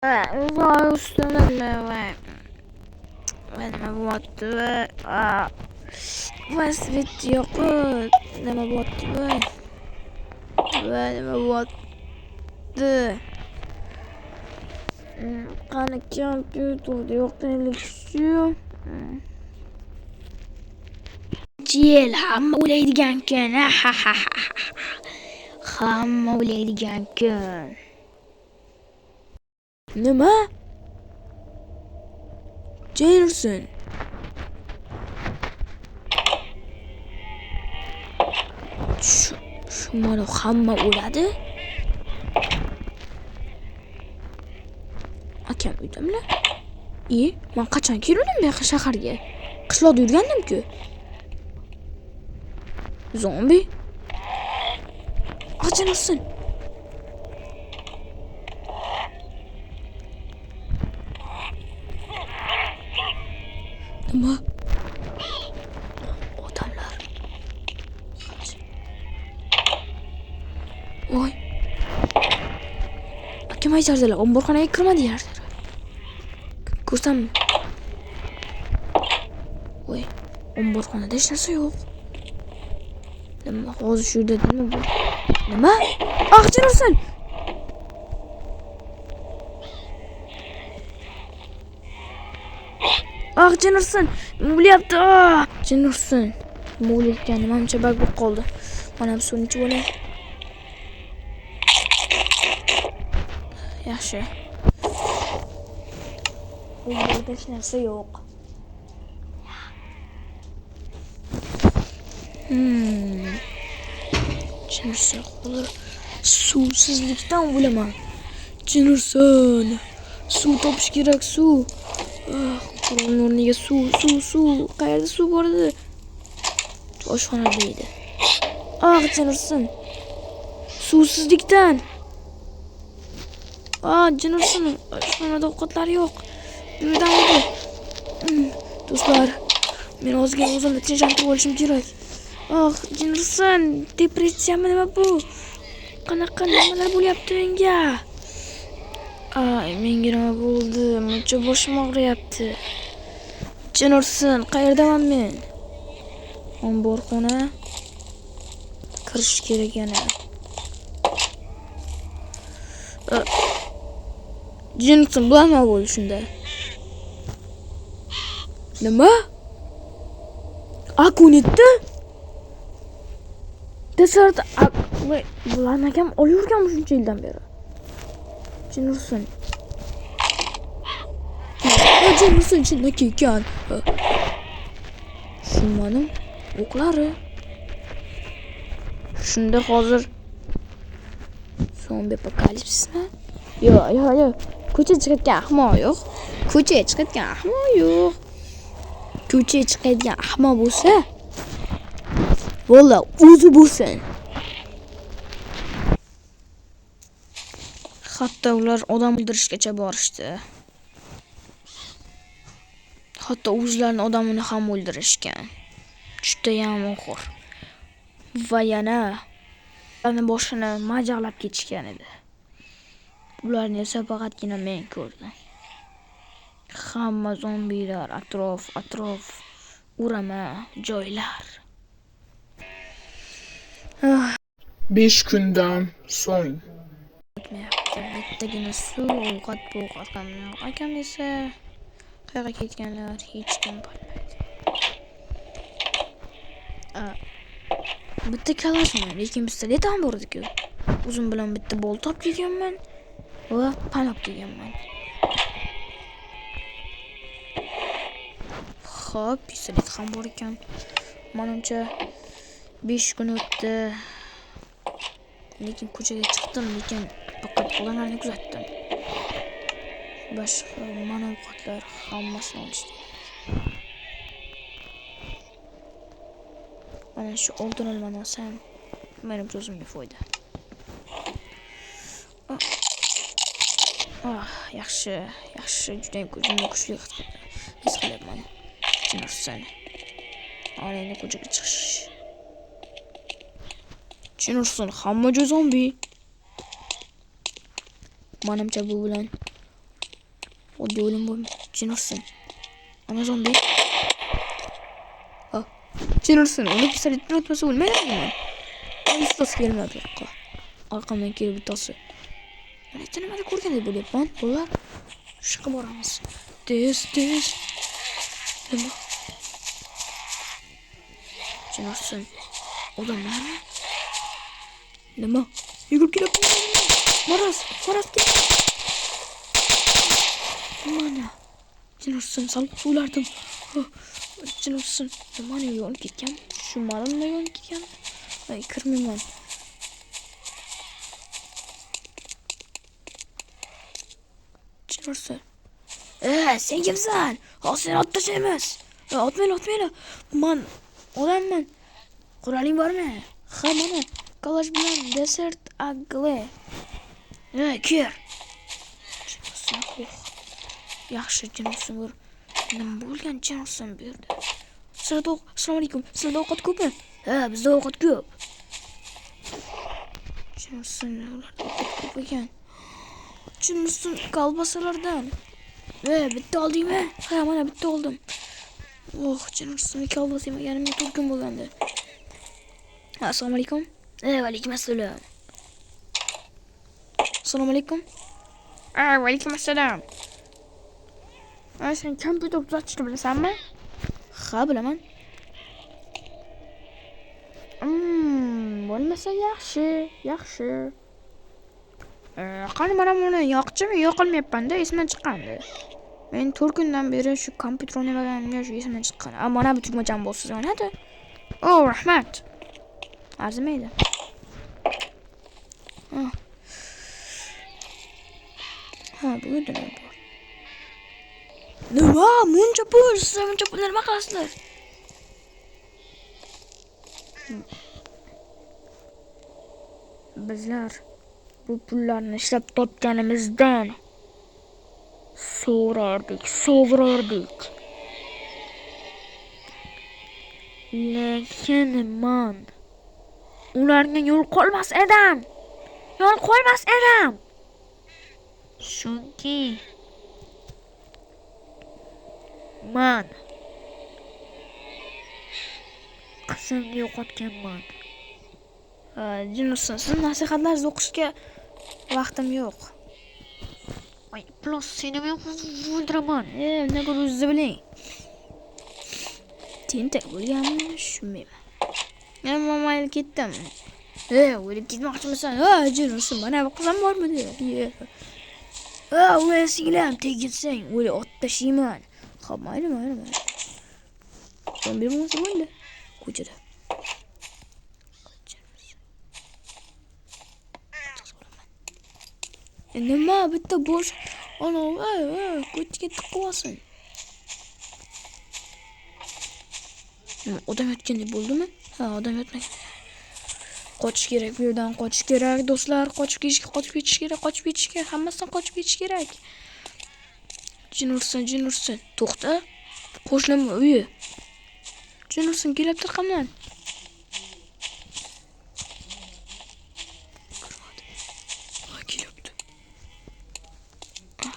Voy ustimda nima bo'lyapti voy svet yo'q nima bo'lyapti voy nima bo'lyapti qani kompyuterda yo'qligisi jel hamma o'ylaydigan kun hamma o'ylaydigan kun nima Jennerson shu mana hamma o'ladi akam uydamilar men qachon keldim bu yoqqa shaharga qishloqda yurgandim-ku zombi Jennerson nima odamlar voy akam aytardilar omborxonaga kirma deyardilar ko'rsammi voy omborxonada hech narsa yo'q nima hozir shu yerda nima bor nima Jennerson Jennerson nima bo'lyapti Jennerson nima bo'layotgani menimcha bag bo'lib qoldi mana bu suvni ichib olay yaxshi bu yerda hech narsa yo'q Jennerson hozir suvsizlikdan o'laman Jennerson suv topish kerak suv Qo'limning o'rniga suv qayerda suv bor edi oshxonada edi Jennerson suvsizlikdan Jennerson oshxonada ovqatlar yo'q bu yerdan edi do'stlar men ozgina o'zimni tinchlantirib olishim kerak Jennerson depressiyami nima bu qanaqa nimalar bo'lyapti menga menga nima bo'ldi muncha boshim og'riyapti Jennerson qayerdaman men omborxona kirish kerak yana Jennerson bular nima bo'ldi shunda nima akunitda desert bularni akam olib yurganmi shuncha yildan beri Jennerson Jennerson chinaki ekan shu mening o'qlari shunda hozir zombi apokalipsismi yo'q ko'chaga chiqayotgan ahmoq yo'q ko'chaga chiqayotgan ahmoq bo'lsa Valla o'zi bo'lsin. Hatto ular odam o'ldirishgacha borishdi. Hatto o'zlarining odamini ham o'ldirishgan. Juda ham og'ir. Va yana ularning boshini majaqlab ketishgan edi. Ularni esa faqatgina men ko'rdim. Hamma zombilar atrof urama joylar. 5 kundan so'ng Bittagina suv, ovqat akam esa qayerga ketganlar hech kim bilmaydi. Bitta kalashman, lekin pistolet ham bor edi-ku. O'zim bilan bitta bolt olib kelganman va pan olib kelganman. Xo'p, pistolet ham bor ekan. Menimcha 5 kun o'tdi. Lekin ko'chaga chiqdim, lekin faqat odamlarni kuzatdim. Boshqa mana ovqatlar hammasini olishdi. Mana shu oltin olmani olsam, meni o'zimga foyda. Yaxshi, juda ko'zimni kuchli his qilyapman. Jennerson. Endi ko'chaga chiqish. Jennerson hamma joy zombi. Menimcha bu bilan Oddiy o'lim bo'lmaydi. Jin ursin. Ana zombi. Ha. Jin ursin. Uni pistoletni otmasa o'lmaydi. Bittasi kelmadi. Arqamdan kelib bittasi. Men nimada ko'rgandek bo'lyapman. Bular shuqqa boramiz. Tez. Nima? Jin ursin. Odamlarmi? Nima? Yugurib kelib. Maraz kel. Mana. Jin ursin, salib o'lardim. Jin ursin. Mana yo'l ketgan. Shu malimni yo'l ketgan. Ay, kirmayman. Jin ursin. Sen kimsan? Sen ot tashlaymiz. Otmayla. Man odamman. Quraling bormi? Ha, mana. Kalash bilan desert agle. Kir. Yaxshi jin ursin bir. Nima bo'lgan jin ursin bu yerda? Assalomu alaykum. Sizda ovqat ko'pmi? Ha, bizda ovqat ko'p. Jin ursin ularda ovqat ko'p ekan. Jin ursin kolbasalardan. Bitta oldingmi? Ha, mana bitta oldim. Jin ursin kolbasa yemaganimga 4 kun bo'lgandi. Assalomu alaykum. Va alaykum assalom. Assalomu alaykum. Va alaykum assalom. Sen kompyuter tuzatishni bilasanmi? Ha, bilaman. Bo'lmasa yaxshi. Qani mana buni yoqchimi? Yoqilmayapman-da, esimdan chiqqandi. Men 4 kundan beri shu kompyuter o'ynaganimga shu esimdan chiqqan. Mana bu tugmacham bo'lsa o'ynadi. Rahmat. Arzimaydi. Bu yerda nima bor? Nima? Muncha pul, siz muncha pulni nima qilasizlar? Bizlar bu pullarni ishlab topganimizdan so'rardik. Lekin men ularga yo'l qo'ymas edim. Chunki men qizimni yo'qotganman. Jin ursin, siz nasihatlaringizni o'qishga vaqtim yo'q. Plus seni men o'ldiraman. Nega o'zingiz biling? Tentak bo'lganmi? Tushunmayman. Men mayli ketdim. O'lib ketmoqchimisan? Jin ursin, mana bu qizim bormi dedi. O'y singlim, tegitsang, o'li ot tashlayman. Xo'p, mayli. Zombi bo'lmasa bo'ldi. Ko'chada. Nima bitta bo'sh ana ko'chaga tiqib. Odam yotgandek bo'ldimi? Ha, odam yotmagan. Qochish kerak, bu yerdan qochish kerak, do'stlar, qochib ketish kerak, hammasidan qochib ketish kerak. Jin ursin. To'xta. Qo'shnim uyi. Jin ursin, kelyapti qamdan. Kelyapti.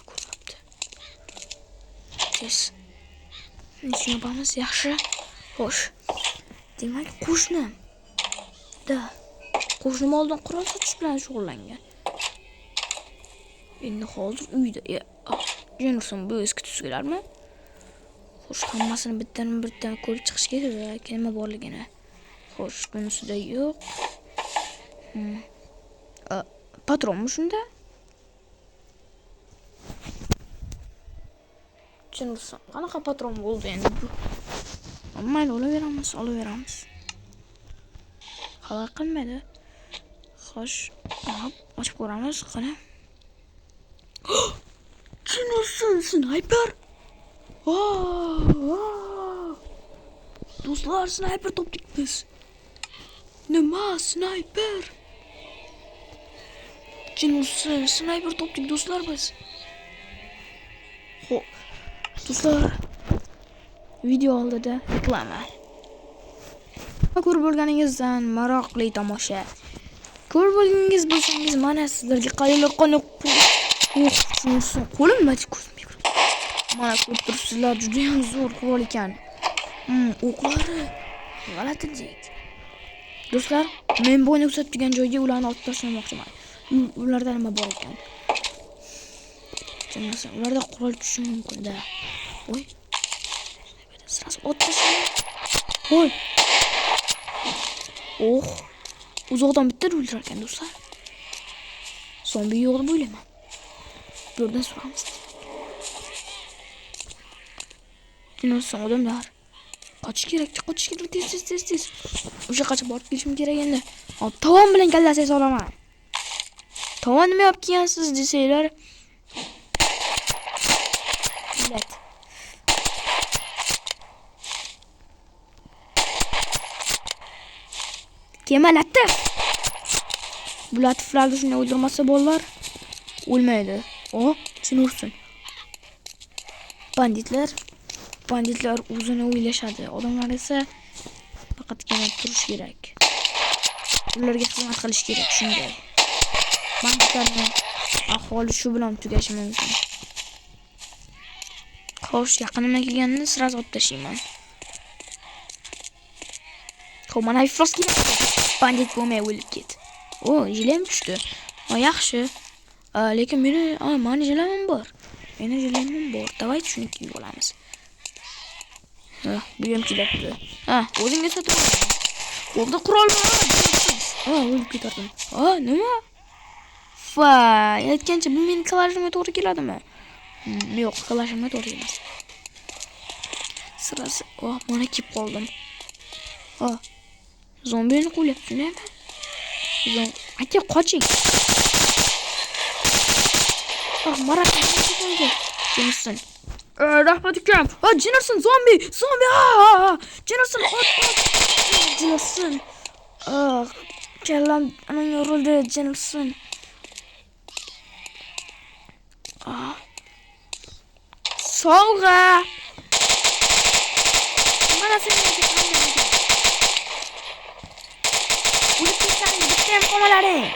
Ko'ryapti. Tez. Nechun yapamiz? Yaxshi. Xo'sh. Demak, qo'shnim. Qo'shnim oldin qurol sotish bilan shug'ullangan. Endi hozir uyda. Jin ursin, bu eski tuzgalarmi? Xo'sh, hammasini bittan ko'rib chiqish kerak, nima borligini. Xo'sh, bunisida yo'q. Patronmi shunda? Jin ursin, qanaqa patron bo'ldi endi bu? Mayli, olaveramiz. Xabar qilmaydi. Xo'sh, ochib ko'ramiz, qani. Jin ursin, sniper. Do'stlar, sniper topdik biz. Nima sniper? Jin ursin, sniper topdik do'stlar biz. Xo'p, do'stlar, video oldida reklama. Ko'rib bo'lganingizdan maroqli tomosha. Ko'rib bo'lsangiz mana sizlarga qalinliq qo'lim qo'limda ko'zimga Mana ko'rib turibsizlar, juda ham zo'r qurol ekan. O'qlari g'alatilik. Do'stlar, men bu o'yinni ko'rsatgan joyga ularni otib tashlamoqchiman. Ularda nima bor ekan? Jannasi, ularda qurol tushishi mumkin-da. Voy. Siz ot tashlang. Voy. Oh. Uzoqdan bitta o'ldirar ekan do'stlar. Zombi yo'q deb o'ylayman. Bu yerdan suramiz. Jinosan odamlar. Qochish kerak, tez. O'sha qochib borib kelishim kerak endi. Hop, tovon bilan kallasiga solaman. Tovon nima olib kelgansiz desanglar. Millat. Kema latif. Bu latiflarni shunday o'ldirmasa bolalar o'lmaydi. Seni ursin. Banditlar o'zini o'ylashadi. Odamlar esa faqatgina turish kerak. Ularga xizmat qilish kerak, shunday. Banditlarning ahvoli shu bilan tugashi mumkin. Xo'sh, yaqinimga kelganini sirasi otib tashlayman. Xo'p, mana iflos kerak. Bandit bo'lmay o'lib ketdi. Jilam tushdi. Yaxshi. Lekin meni jilamim bor. Davay shuni kiyib olamiz. Bu ham kelibdi. O'zingga sotib ol. Qo'lda qurol bor. O'lib ketardim. Nima? Aytgancha bu meni kalashimga to'g'ri keladimi? Yo'q, kalashimga to'g'ri emas. Sirasi. Mana kelib qoldim. Zombini qo'yapti-mi? Aka, qoching. Maraqani Jinnerson. Rahmat ukam. Jinnerson zombi. Jinnerson Jinnerson. Kallam anan yorildi Jinnerson. Sovg'a. Mana senga o'lib ketgan bitta ham qolmalaring.